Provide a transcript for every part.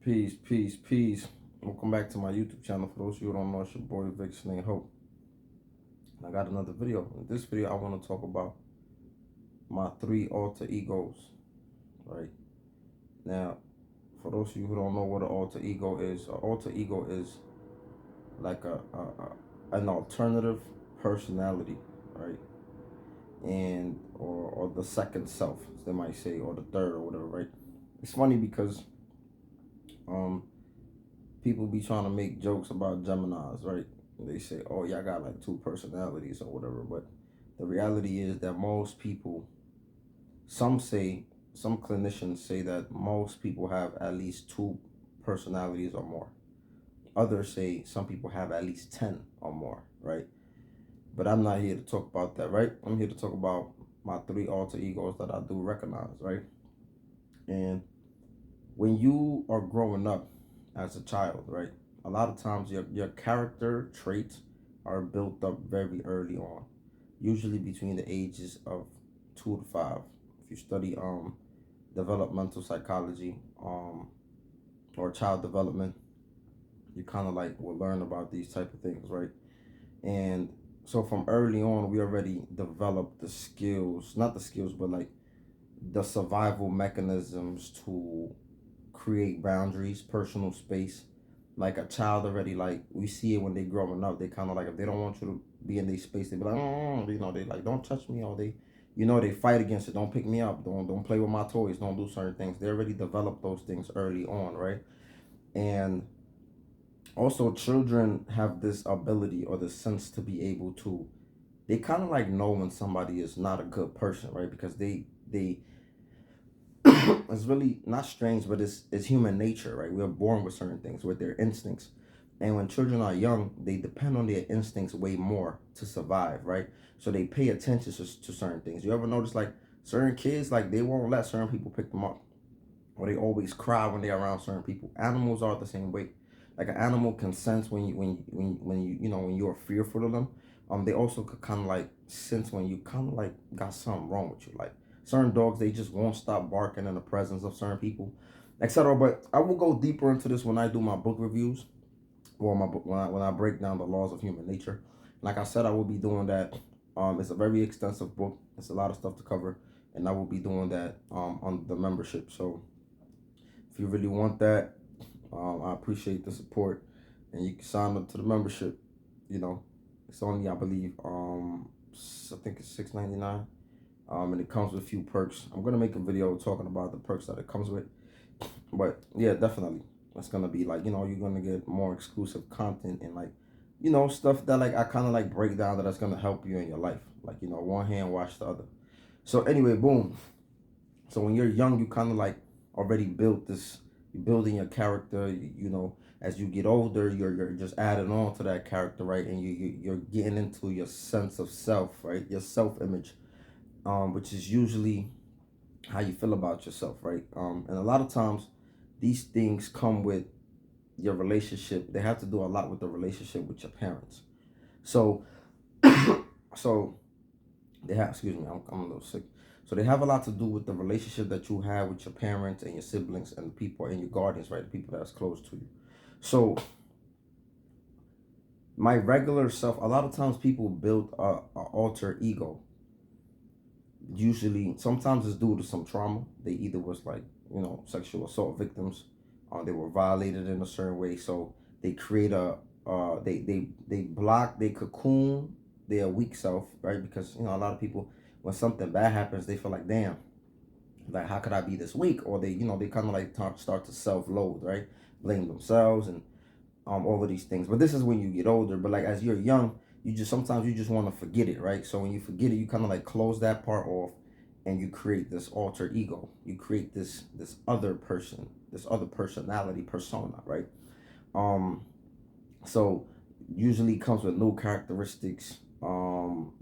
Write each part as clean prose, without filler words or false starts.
Peace, peace, peace. Welcome back to my YouTube channel. For those of you who don't know, it's your boy Vic Snake Hope. I got another video. In this video, I want to talk about my three alter egos. Right now, for those of you who don't know what an alter ego is like an alternative personality, right? And or the second self, as they might say, or the third, or whatever, right? It's funny because um people be trying to make jokes about Geminis, right? They say, "Oh, y'all got like two personalities or whatever," but the reality is that most people, some say, some clinicians say that most people have at least two personalities or more. Others say some people have at least 10 or more, right? But I'm not here to talk about that, right? I'm here to talk about my three alter egos that I do recognize, right? And when you are growing up as a child, right, a lot of times your character traits are built up very early on, usually between the ages of 2 to 5. If you study developmental psychology or child development, you kind of like will learn about these type of things, right? And so from early on, we already developed the skills, not the skills, but like the survival mechanisms to create boundaries, personal space. Like a child already, like we see it when they growing up. They kind of like if they don't want you to be in their space, they be like, they like don't touch me, or they fight against it. Don't pick me up. Don't play with my toys. Don't do certain things. They already develop those things early on, right? And also, children have this ability or the sense to be able to. They kind of like know when somebody is not a good person, right? Because they it's really not strange, but it's human nature, right? We're born with certain things, with their instincts. And when children are young, they depend on their instincts way more to survive, right? So they pay attention to certain things. You ever notice like certain kids, like they won't let certain people pick them up, or they always cry when they're around certain people. Animals are the same way. Like an animal can sense when you're fearful of them. They also could kind of like sense when you kind of like got something wrong with you. Like certain dogs, they just won't stop barking in the presence of certain people, etc. But I will go deeper into this when I do my book reviews, or my book when I break down the laws of human nature. Like I said, I will be doing that. It's a very extensive book. It's a lot of stuff to cover, and I will be doing that on the membership. So if you really want that, I appreciate the support, and you can sign up to the membership. You know, it's only I believe I think it's $6.99. And it comes with a few perks. I'm gonna make a video talking about the perks that it comes with. But yeah, definitely, it's gonna be like you're gonna get more exclusive content and like stuff that like I kind of like break down that's gonna help you in your life. Like one hand wash the other. So anyway, boom. So when you're young, you kind of like already built this. You're building your character. As you get older, you're just adding on to that character, right? And you're getting into your sense of self, right? Your self image, which is usually how you feel about yourself, right? And a lot of times, these things come with your relationship. They have to do a lot with the relationship with your parents. So, so they have. Excuse me, I'm a little sick. So they have a lot to do with the relationship that you have with your parents and your siblings and the people and your guardians, right? The people that's close to you. So my regular self, a lot of times people build a alter ego. Usually, sometimes it's due to some trauma. They either was like sexual assault victims, they were violated in a certain way, so they create they block, they cocoon their weak self, right? Because a lot of people, when something bad happens, they feel like, damn, like how could I be this weak? Or they kind of like start to self-loathe, right? Blame themselves and all of these things. But this is when you get older. But like as you're young, you just sometimes you just want to forget it, right? So when you forget it, you kind of like close that part off, and you create this alter ego. You create this other person, this other personality persona, right? Um, so usually comes with new characteristics,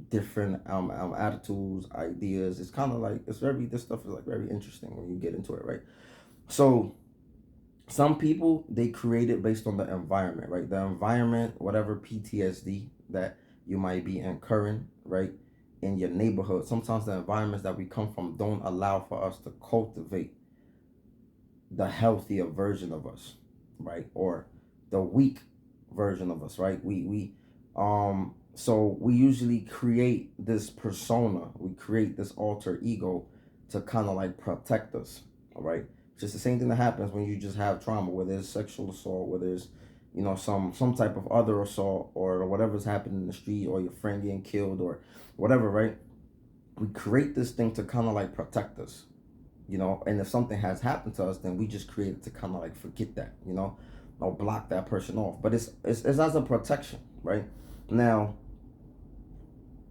different attitudes, ideas. It's kind of like this stuff is like very interesting when you get into it, right? So some people, they create it based on the environment, right? The environment, whatever PTSD that you might be incurring, right, in your neighborhood. Sometimes the environments that we come from don't allow for us to cultivate the healthier version of us, right? Or the weak version of us, right? So we usually create this persona, we create this alter ego to kind of like protect us, all right? It's just the same thing that happens when you just have trauma, where there's sexual assault, where there's some type of other assault, or whatever's happening in the street, or your friend getting killed, or whatever, right? We create this thing to kind of like protect us, and if something has happened to us, then we just create it to kind of like forget that, or block that person off. But it's as a protection, right? Now,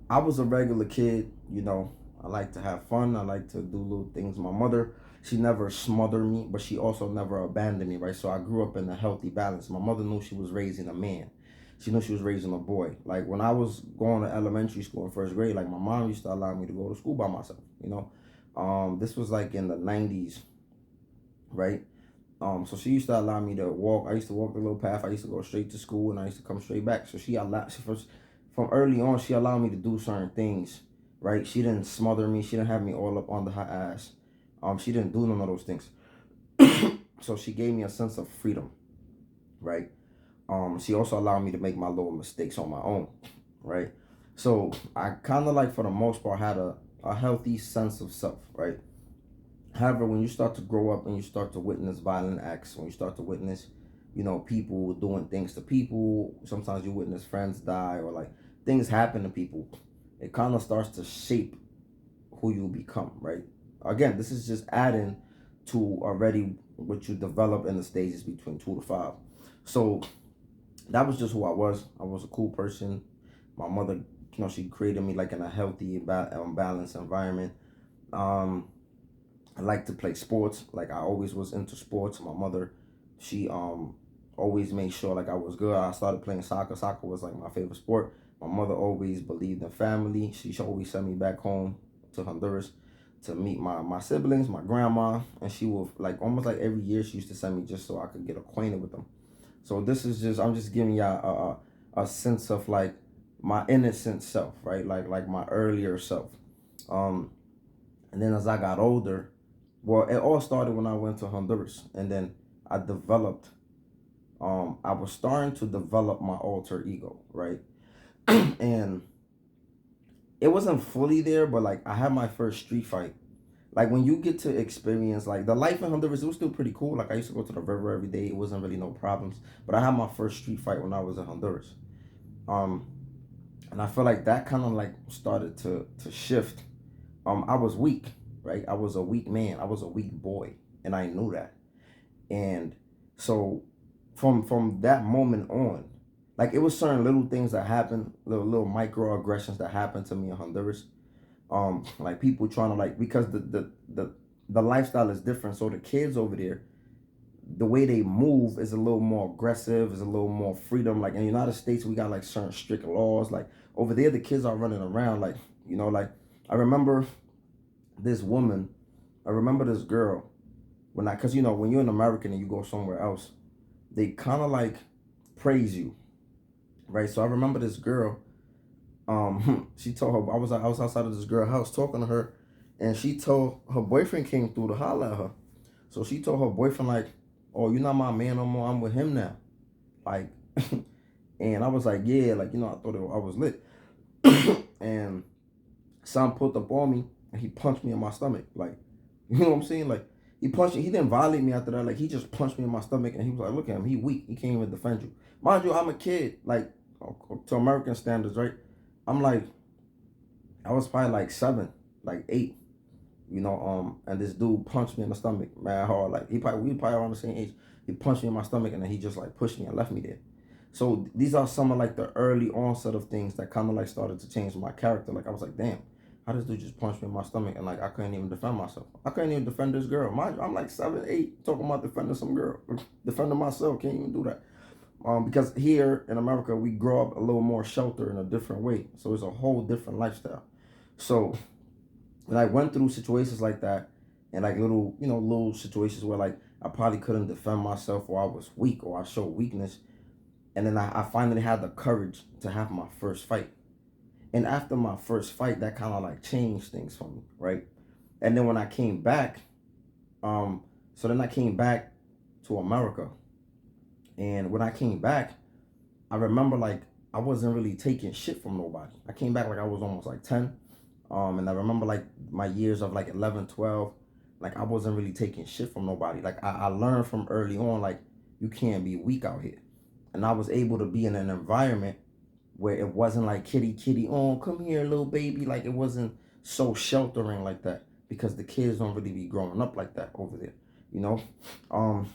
I was a regular kid, I like to have fun, I like to do little things. My mother, she never smothered me, but she also never abandoned me, right? So I grew up in a healthy balance. My mother knew she was raising a man. She knew she was raising a boy. Like when I was going to elementary school in first grade, like my mom used to allow me to go to school by myself, this was like in the 90s, right? So she used to allow me to walk. I used to walk the little path. I used to go straight to school, and I used to come straight back. So from early on, she allowed me to do certain things, right? She didn't smother me. She didn't have me all up under her ass. She didn't do none of those things. So she gave me a sense of freedom, right? She also allowed me to make my little mistakes on my own, right? So I kind of like, for the most part, had a healthy sense of self, right? However, when you start to grow up and you start to witness violent acts, when you start to witness, people doing things to people, sometimes you witness friends die, or like things happen to people, it kind of starts to shape who you become, right? Again, this is just adding to already what you develop in the stages between 2 to 5. So that was just who I was. I was a cool person. My mother, she created me like in a healthy, balanced environment. Um, I like to play sports. Like I always was into sports. My mother, she always made sure like I was good. I started playing soccer. Soccer was like my favorite sport. My mother always believed in family. She always sent me back home to Honduras to meet my siblings, my grandma, and she would like almost like every year she used to send me just so I could get acquainted with them. So this is just, I'm just giving y'all a sense of like my innocent self, right? Like my earlier self. Um, and then as I got older, well, it all started when I went to Honduras, and then I developed. I was starting to develop my alter ego, right? And it wasn't fully there, but like I had my first street fight. Like when you get to experience like the life in Honduras, it was still pretty cool. Like I used to go to the river every day. It wasn't really no problems. But I had my first street fight when I was in Honduras. Um, and I feel like that kind of like started to shift. I was weak, right? I was a weak man. I was a weak boy, and I knew that. And so from that moment on, like it was certain little things that happened, little microaggressions that happened to me in Honduras. Like people trying to like, because the lifestyle is different. So the kids over there, the way they move is a little more aggressive, is a little more freedom. Like in the United States, we got like certain strict laws. Like over there, the kids are running around like, like I remember this woman, I remember this girl cause when you're an American and you go somewhere else, they kind of like praise you, right? So I remember this girl. She told her I was outside of this girl's house talking to her, and she told her boyfriend came through to holler at her. So she told her boyfriend like, "Oh, you're not my man no more. I'm with him now." Like, and I was like, "Yeah, like I thought I was lit." And son put up on me, and he punched me in my stomach. Like, you know what I'm saying? Like, he punched me. He didn't violate me after that. Like, he just punched me in my stomach, and he was like, "Look at him. He weak. He can't even defend you." Mind you, I'm a kid. Like, to American standards, right? I'm like, I was probably like 7, like 8, and this dude punched me in the stomach, man, hard. Like we probably around the same age. He punched me in my stomach, and then he just like pushed me and left me there. So these are some of like the early onset of things that kind of like started to change my character. Like I was like, damn, how this dude just punched me in my stomach, and like I couldn't even defend myself. I couldn't even defend this girl. Mind you, I'm like 7, 8, talking about defending some girl, defending myself. Can't even do that. Because here in America, we grow up a little more sheltered in a different way. So it's a whole different lifestyle. So when I went through situations like that, and like little situations where like I probably couldn't defend myself, or I was weak, or I showed weakness, and then I finally had the courage to have my first fight. And after my first fight, that kind of like changed things for me, right? And then when I came back, um, So then I came back to America. And when I came back, I remember like I wasn't really taking shit from nobody. I came back like I was almost like 10. And I remember like my years of like 11, 12, like I wasn't really taking shit from nobody. Like I learned from early on, like you can't be weak out here. And I was able to be in an environment where it wasn't like kitty, kitty, oh, come here, little baby. Like it wasn't so sheltering like that because the kids don't really be growing up like that over there, you know? Um,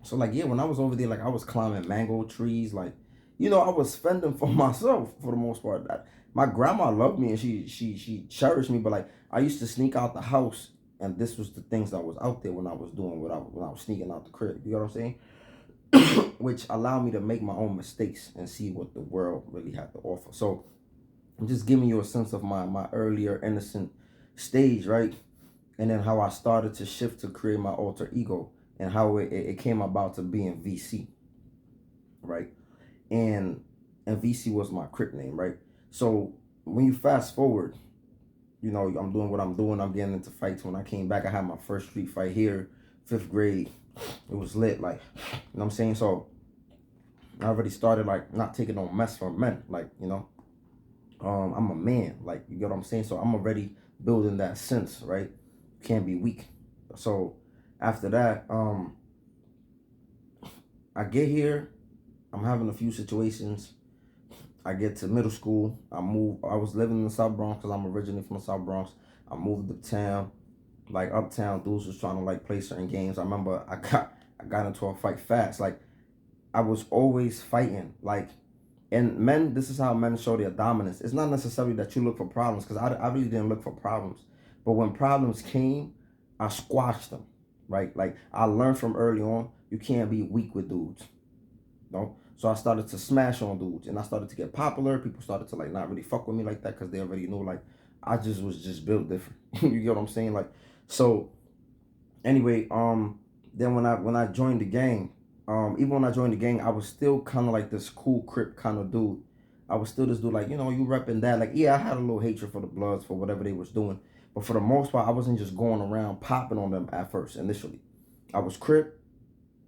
so like yeah, when I was over there, like I was climbing mango trees, like I was fending for myself for the most part. My grandma loved me and she cherished me, but like I used to sneak out the house, and this was the things that was out there when I was doing when I was sneaking out the crib. You know what I'm saying? Which allowed me to make my own mistakes and see what the world really had to offer. So I'm just giving you a sense of my earlier innocent stage, right? And then how I started to shift to create my alter ego and how it came about to being VC, right? And VC was my crip name, right? So when you fast forward, I'm doing what I'm doing. I'm getting into fights. When I came back, I had my first street fight here, 5th grade. It was lit, like, what I'm saying? So I already started like not taking no mess from men, like, I'm a man, like, you get what I'm saying? So I'm already building that sense, right? You can't be weak. So after that, I get here, I'm having a few situations. I get to middle school. I was living in the South Bronx because I'm originally from the South Bronx. I moved uptown, like uptown. Dudes was trying to like play certain games. I remember I got into a fight fast. Like I was always fighting. Like, and men, this is how men show their dominance. It's not necessarily that you look for problems, because I really didn't look for problems. But when problems came, I squashed them, right? Like I learned from early on, you can't be weak with dudes. No. So I started to smash on dudes, and I started to get popular. People started to like not really fuck with me like that because they already knew like I just was just built different. You get what I'm saying? Like, so anyway, then when I joined the gang, even when I joined the gang, I was still kind of like this cool crip kind of dude. I was still this dude like, you repping that. Like, yeah, I had a little hatred for the Bloods for whatever they was doing, but for the most part, I wasn't just going around popping on them at first initially. I was crip,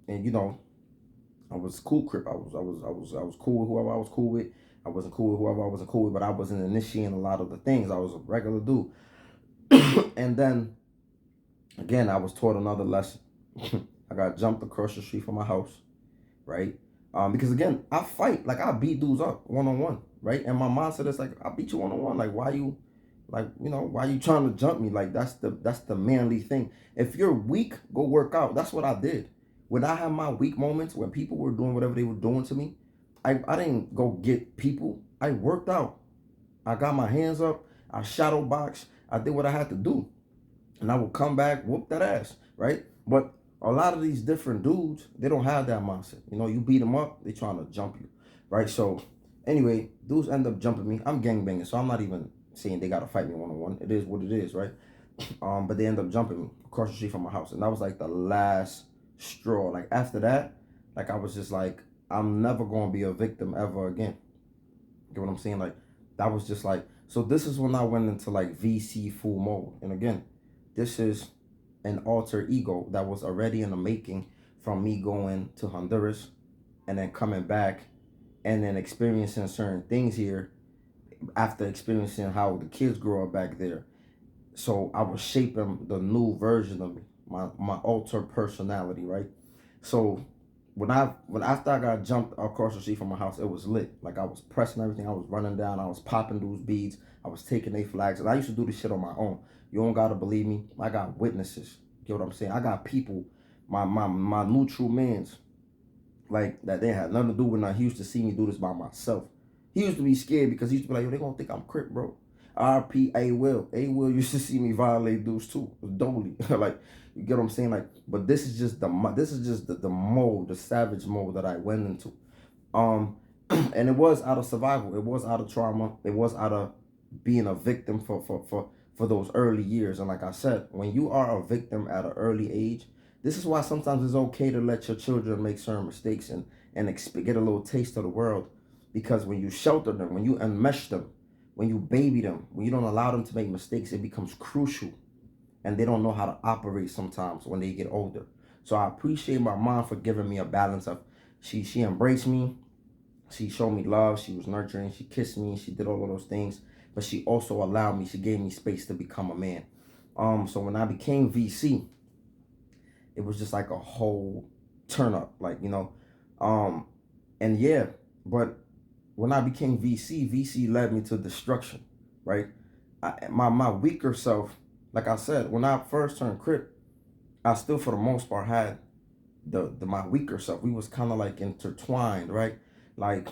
and I was cool crip. I was cool with whoever I was cool with. I wasn't cool with whoever I wasn't cool with, but I wasn't initiating a lot of the things. I was a regular dude. And then again, I was taught another lesson. I got jumped across the street from my house, right? Because again, I fight, like I beat dudes up 1-on-1, right? And my mindset is like, I beat you 1-on-1. Like, why you, like, why you trying to jump me? Like, that's the manly thing. If you're weak, go work out. That's what I did. When I had my weak moments, when people were doing whatever they were doing to me, I didn't go get people. I worked out. I got my hands up. I shadow boxed. I did what I had to do, and I will come back, whoop that ass, right? But a lot of these different dudes, they don't have that mindset. You beat them up, they trying to jump you, right? So anyway, dudes end up jumping me. I'm gangbanging, so I'm not even saying they gotta fight me 1-on-1. It is what it is, right? But they end up jumping me across the street from my house, and that was like the last straw. Like after that, like I was just like, I'm never gonna be a victim ever again. You get what I'm saying? Like that was just like, so this is when I went into like VC full mode. And again, this is an alter ego that was already in the making from me going to Honduras and then coming back and then experiencing certain things here after experiencing how the kids grow up back there. So I was shaping the new version of me, my alter personality, right? So when after I got jumped across the street from my house, it was lit. Like I was pressing everything, I was running down, I was popping those beads, I was taking their flags, and I used to do this shit on my own. You don't gotta believe me. I got witnesses. You know what I'm saying? I got people, my neutral mans, like that they had nothing to do with nothing. He used to see me do this by myself. He used to be scared because he used to be like, yo, they gonna think I'm crip, bro. RP A Will. A Will used to see me violate dudes too. Dolly. Like, you get what I'm saying? Like, but this is just the mode, the savage mode that I went into. And it was out of survival. It was out of trauma. It was out of being a victim for those early years. And like I said, when you are a victim at an early age, this is why sometimes it's okay to let your children make certain mistakes and get a little taste of the world. Because when you shelter them, when you enmesh them, when you baby them, when you don't allow them to make mistakes, it becomes crucial. and they don't know how to operate sometimes when they get older. So I appreciate my mom for giving me a balance of she embraced me, she showed me love, she was nurturing, she kissed me, she did all of those things, but she also allowed me, she gave me space to become a man. So when I became VC, it was just like a whole turn up, like, and yeah, but when I became VC led me to destruction, right? My weaker self, like I said, when I first turned Crip, I still for the most part had the my weaker self. We was kind of like intertwined, right? Like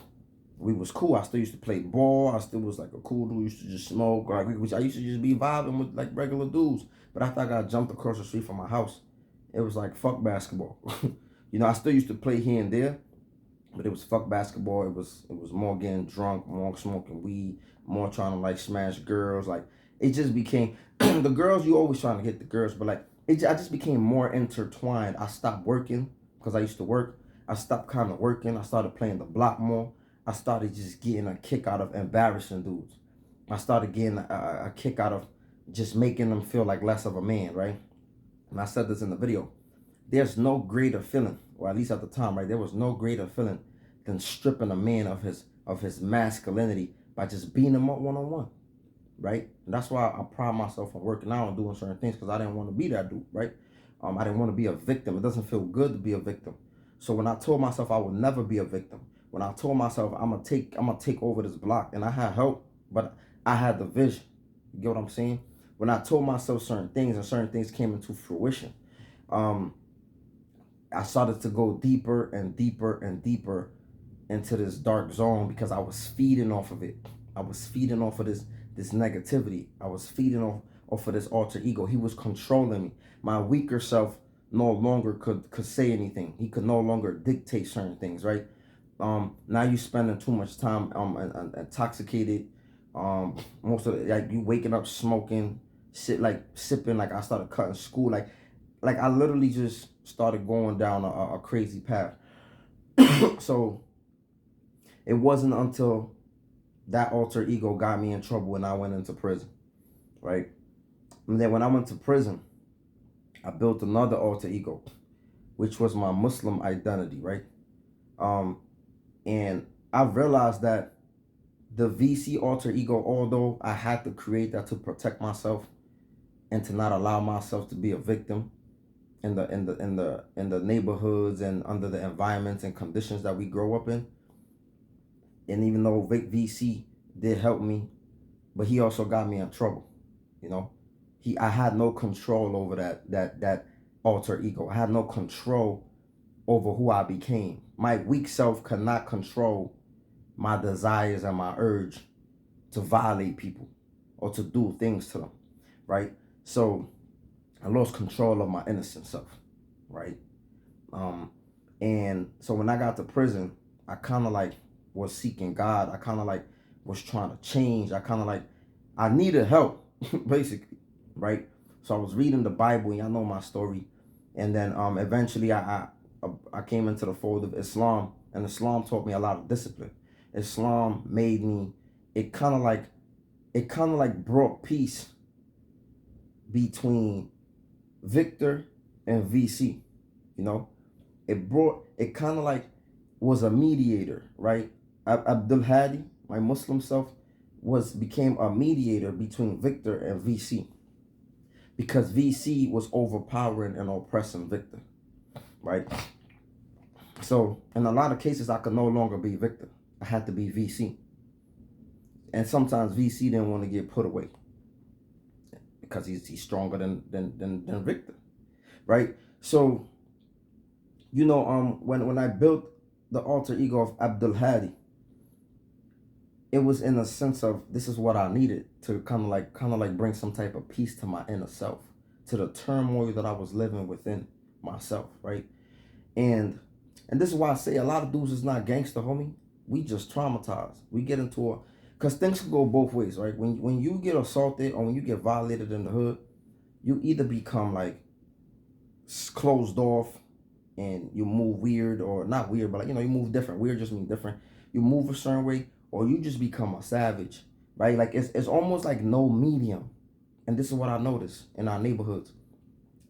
we was cool. I still used to play ball. I still was like a cool dude. Used to just smoke. Like I used to just be vibing with like regular dudes. But after I got jumped across the street from my house, it was like fuck basketball. I still used to play here and there, but it was fuck basketball. It was more getting drunk, more smoking weed, more trying to like smash girls. Like it just became the girls. You always trying to hit the girls, but like I just became more intertwined. I stopped working because I used to work. I stopped kind of working. I started playing the block more. I started just getting a kick out of embarrassing dudes. I started getting a kick out of just making them feel like less of a man, right? And I said this in the video. There's no greater feeling, or at least at the time, right? There was no greater feeling than stripping a man of his masculinity by just beating him up one on one, right? And that's why I pride myself on working out and doing certain things because I didn't want to be that dude, right? I didn't want to be a victim. It doesn't feel good to be a victim. So when I told myself I would never be a victim, when I told myself I'm gonna take over this block, and I had help, but I had the vision. You get what I'm saying? When I told myself certain things and certain things came into fruition, um, I started to go deeper and deeper and deeper into this dark zone because I was feeding off of it. I was feeding off of this negativity. I was feeding off of this alter ego. He was controlling me. My weaker self no longer could say anything. He could no longer dictate certain things, right? Now you spending too much time intoxicated. Most of it, like you waking up smoking, like sipping. Like I started cutting school. Like I literally just started going down a crazy path. So it wasn't until that alter ego got me in trouble when I went into prison, right? And then when I went to prison, I built another alter ego, which was my Muslim identity, right? And I realized that the VC alter ego, although I had to create that to protect myself and to not allow myself to be a victim in the neighborhoods and under the environments and conditions that we grow up in. And even though VC did help me, but he also got me in trouble. You know, I had no control over that alter ego. I had no control over who I became. My weak self could not control my desires and my urge to violate people or to do things to them, right? So I lost control of my innocent self, right? And so when I got to prison, I kind of like was seeking God. I kind of like was trying to change. I needed help, basically, right? So I was reading the Bible, and y'all know my story. And then eventually I came into the fold of Islam, and Islam taught me a lot of discipline. Islam made me, it kind of like brought peace between Victor and VC, you know? It kind of like was a mediator, right? Abdul Hadi, my Muslim self, became a mediator between Victor and VC because VC was overpowering and oppressing Victor, right? So in a lot of cases, I could no longer be Victor. I had to be VC. And sometimes VC didn't want to get put away because he's stronger than Victor, right? So, when I built the alter ego of Abdul Hadi, it was in a sense of this is what I needed to kind of like bring some type of peace to my inner self, to the turmoil that I was living within myself, right? And this is why I say a lot of dudes is not gangster, homie. We just traumatized. We get into because things can go both ways, right? When you get assaulted or when you get violated in the hood, you either become like closed off and you move weird, or not weird, but like, you move different. Weird just means different. You move a certain way, or you just become a savage, right? Like it's almost like no medium, And this is what I noticed in our neighborhoods.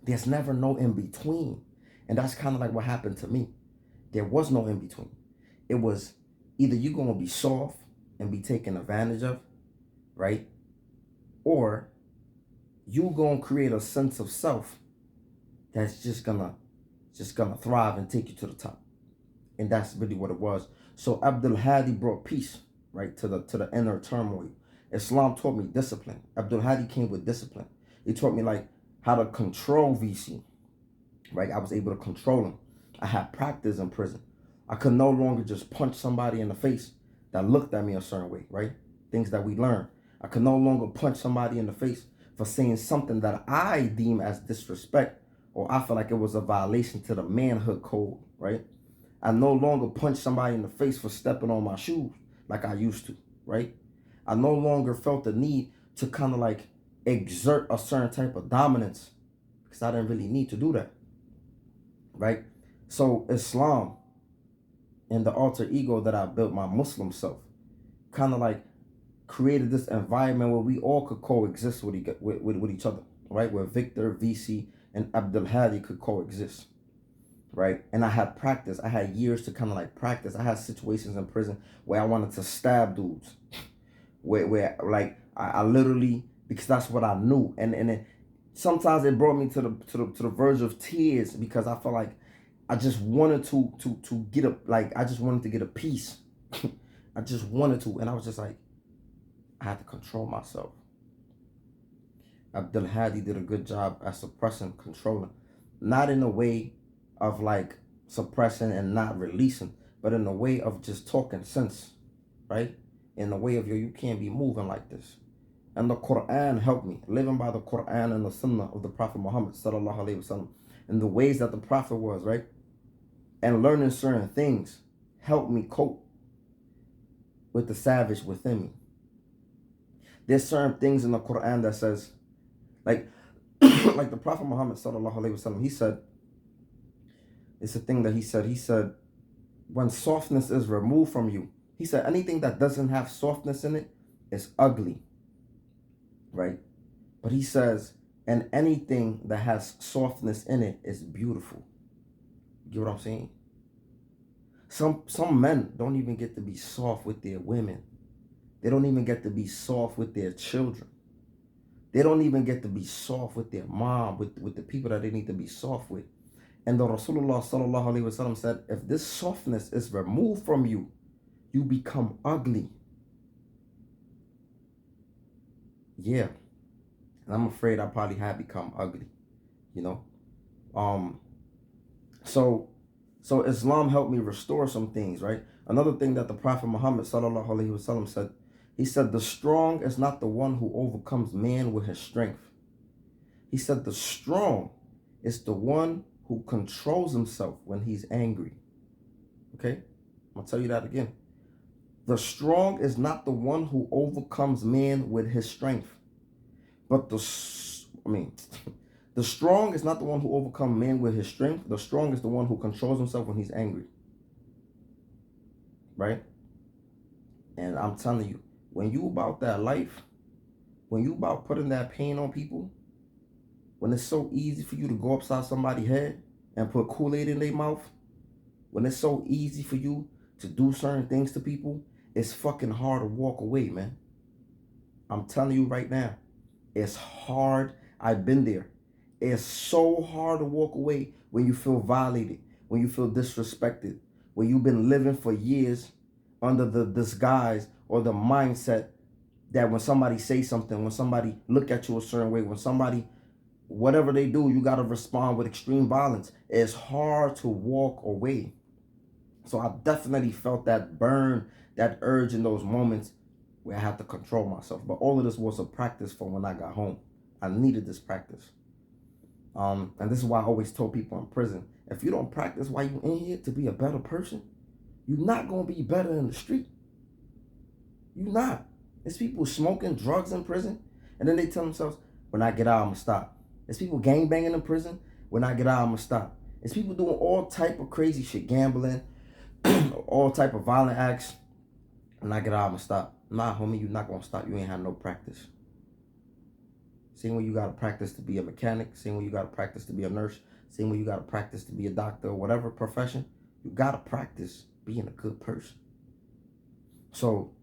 There's never no in between. And that's kind of like what happened to me. There was no in between. It was either you're going to be soft and be taken advantage of, right? Or you going to create a sense of self that's just gonna thrive and take you to the top. And that's really what it was. So Abdul Hadi brought peace, right, to the inner turmoil. Islam taught me discipline. Abdul Hadi came with discipline. He taught me like how to control VC, right? I was able to control him. I had practice in prison. I could no longer just punch somebody in the face that looked at me a certain way, right? Things that we learned. I could no longer punch somebody in the face for saying something that I deem as disrespect, or I feel like it was a violation to the manhood code, right? I no longer punch somebody in the face for stepping on my shoes like I used to, right? I no longer felt the need to kind of like exert a certain type of dominance because I didn't really need to do that, right? So Islam and the alter ego that I built, my Muslim self, kind of like created this environment where we all could coexist with each other, right? Where Victor, VC, and Abdul Hadi could coexist, right? And I had practice. I had years to kind of like practice. I had situations in prison where I wanted to stab dudes, where like I literally, because that's what I knew, and it, sometimes it brought me to the verge of tears because I felt like I just wanted to get a, like I just wanted to get a piece. I just wanted to, and I was just like, I had to control myself. Abdul Hadi did a good job at suppressing, controlling, not in a way of like suppressing and not releasing, but in a way of just talking sense, right? In the way of, yo, you can't be moving like this. And the Quran helped me, living by the Quran and the Sunnah of the Prophet Muhammad sallallahu alaihi wasallam, and the ways that the Prophet was, right? And learning certain things helped me cope with the savage within me. There's certain things in the Quran that says, like, like the Prophet Muhammad sallallahu alaihi wasallam, he said, it's a thing that he said, when softness is removed from you, he said, anything that doesn't have softness in it is ugly, right? But he says, and anything that has softness in it is beautiful. You get what I'm saying? Some men don't even get to be soft with their women. They don't even get to be soft with their children. They don't even get to be soft with their mom, with the people that they need to be soft with. And the Rasulullah sallallahu alaihi wasallam said, if this softness is removed from you, you become ugly. Yeah. And I'm afraid I probably have become ugly, you know? So Islam helped me restore some things, right? Another thing that the Prophet Muhammad sallallahu alaihi wasallam said, he said, the strong is not the one who overcomes man with his strength. He said, the strong is the one who controls himself when he's angry. Okay? I'm going to tell you that again. The strong is not the one who overcomes man with his strength. But the strong is not the one who overcomes man with his strength. The strong is the one who controls himself when he's angry. Right? And I'm telling you, when you about that life, when you about putting that pain on people, when it's so easy for you to go upside somebody's head and put Kool-Aid in their mouth, when it's so easy for you to do certain things to people, it's fucking hard to walk away, man. I'm telling you right now, it's hard. I've been there. It's so hard to walk away when you feel violated, when you feel disrespected, when you've been living for years under the disguise or the mindset that when somebody says something, when somebody look at you a certain way, when somebody, whatever they do, you got to respond with extreme violence. It's hard to walk away. So I definitely felt that burn, that urge in those moments where I had to control myself. But all of this was a practice for when I got home. I needed this practice. And this is why I always told people in prison, if you don't practice while you in here to be a better person, you're not going to be better in the street. You're not. There's people smoking drugs in prison, and then they tell themselves, when I get out, I'm going to stop. There's people gangbanging in prison. When I get out, I'm going to stop. There's people doing all type of crazy shit, gambling, all type of violent acts. When I get out, I'm going to stop. Nah, homie, you're not going to stop. You ain't had no practice. Same way you got to practice to be a mechanic. Same way you got to practice to be a nurse. Same way you got to practice to be a doctor or whatever profession. You got to practice being a good person. So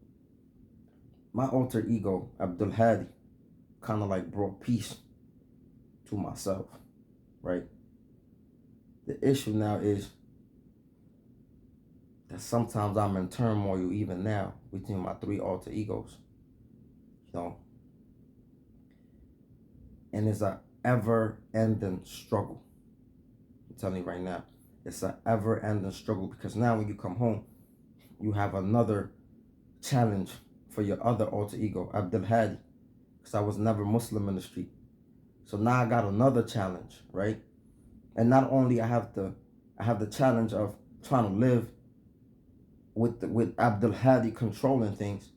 my alter ego, Abdul Hadi, kind of like brought peace to myself, right? The issue now is that sometimes I'm in turmoil even now between my three alter egos, you know, and it's a ever-ending struggle. I'm telling you right now, it's an ever-ending struggle because now when you come home, you have another challenge for your other alter ego, Abdul Hadi, because I was never Muslim in the street. So now I got another challenge, right? And not only I have the challenge of trying to live with Abdul Hadi controlling things,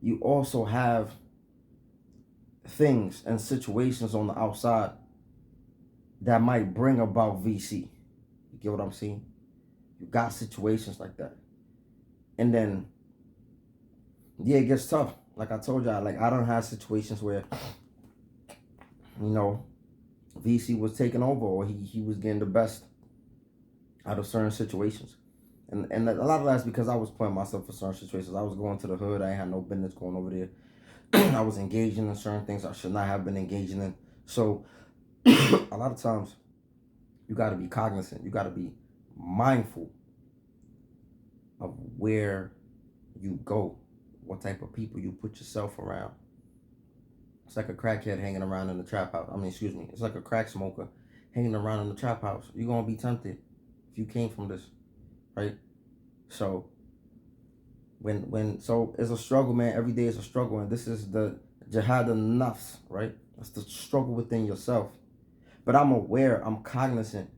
you also have things and situations on the outside that might bring about VC. You get what I'm saying? You got situations like that. And then, yeah, it gets tough. Like I told y'all, like I don't have situations where, VC was taking over or he was getting the best out of certain situations. And a lot of that's because I was putting myself in certain situations. I was going to the hood. I ain't had no business going over there. I was engaging in certain things I should not have been engaging in. So a lot of times you got to be cognizant. You got to be mindful of where you go, what type of people you put yourself around. It's like a crackhead hanging around in the trap house. It's like a crack smoker hanging around in the trap house. You're going to be tempted if you came from this, right? So so it's a struggle, man. Every day is a struggle, and this is the jihad al-nafs, right? That's the struggle within yourself. But I'm aware, I'm cognizant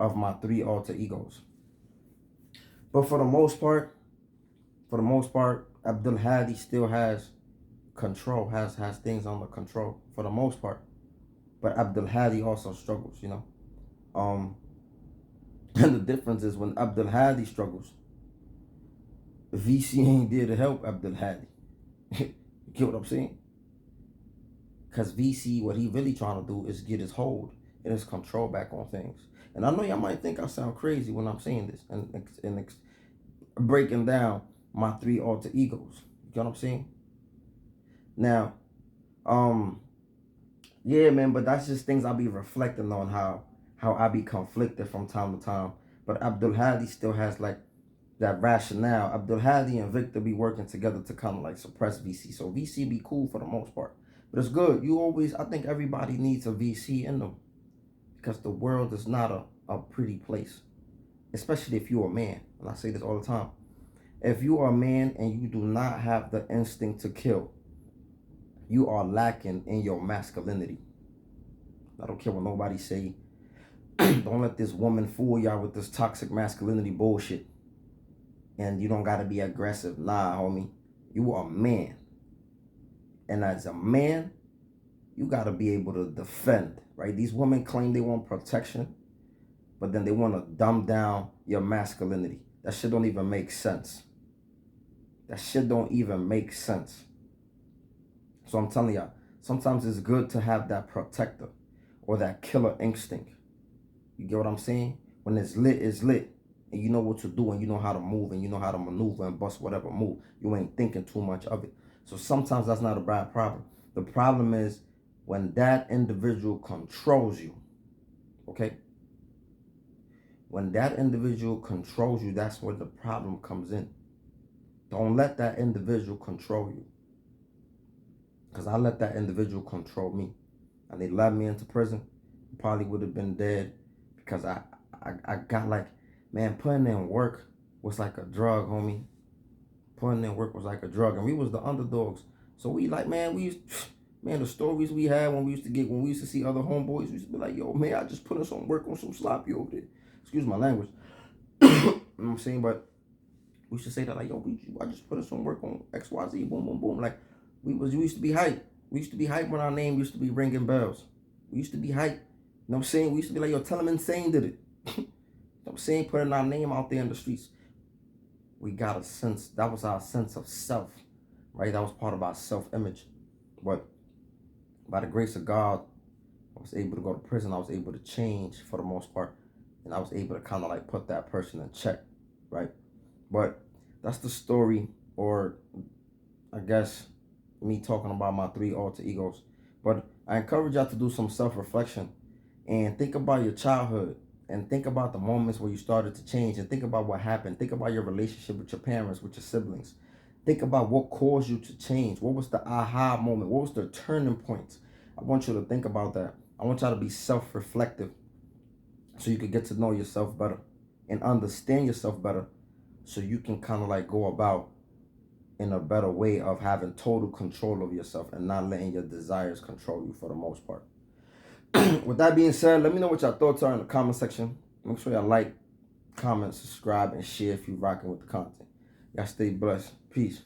of my three alter egos. But for the most part, Abdul Hadi still has control, has things under control for the most part. But Abdul Hadi also struggles, And the difference is when Abdul Hadi struggles, VC ain't there to help Abdul Hadi. You get what I'm saying? Because VC, what he really trying to do is get his hold and his control back on things. And I know y'all might think I sound crazy when I'm saying this and breaking down my three alter egos. You get what I'm saying? Now, yeah, man, but that's just things I'll be reflecting on how I be conflicted from time to time. But Abdul Hadi still has like that rationale. Abdul Hadi and Victor be working together to kind of like suppress VC. So VC be cool for the most part. But it's good. I think everybody needs a VC in them. Because the world is not a pretty place. Especially if you're a man. And I say this all the time. If you are a man and you do not have the instinct to kill, you are lacking in your masculinity. I don't care what nobody say. Don't let this woman fool y'all with this toxic masculinity bullshit. And you don't got to be aggressive. Nah, homie. You are a man. And as a man, you got to be able to defend, right? These women claim they want protection, but then they want to dumb down your masculinity. That shit don't even make sense. So I'm telling y'all, sometimes it's good to have that protector or that killer instinct. You get what I'm saying? When it's lit, it's lit. And you know what to do and you know how to move and you know how to maneuver and bust whatever move. You ain't thinking too much of it. So sometimes that's not a bad problem. The problem is when that individual controls you. Okay? When that individual controls you, that's where the problem comes in. Don't let that individual control you. Because I let that individual control me. And they led me into prison. Probably would have been dead. Because I got like, man, putting in work was like a drug, homie. Putting in work was like a drug. And we was the underdogs. So we like, man, the stories we had when we used to see other homeboys, we used to be like, yo, man, I just put in some work on some sloppy over there. Excuse my language. You know what I'm saying? But we should say that like, yo, I just put in some work on XYZ, boom, boom, boom. Like, we used to be hype. We used to be hype when our name used to be ringing bells. We used to be hype. You know what I'm saying? We used to be like, yo, tell them Insane did it. You know what I'm saying? Putting our name out there in the streets. We got a sense, that was our sense of self, right? That was part of our self-image. But By the grace of God, I was able to go to prison. I was able to change for the most part. And I was able to kind of like put that person in check, right? But that's the story, or I guess me talking about my 3 alter egos. But I encourage y'all to do some self-reflection and think about your childhood and think about the moments where you started to change and think about what happened. Think about your relationship with your parents, with your siblings. Think about what caused you to change. What was the aha moment? What was the turning point? I want you to think about that. I want y'all to be self-reflective so you can get to know yourself better and understand yourself better so you can kind of like go about in a better way of having total control of yourself and not letting your desires control you for the most part. With that being said, let me know what your thoughts are in the comment section. Make sure y'all like, comment, subscribe, and share if you're rocking with the content. Y'all stay blessed. Peace.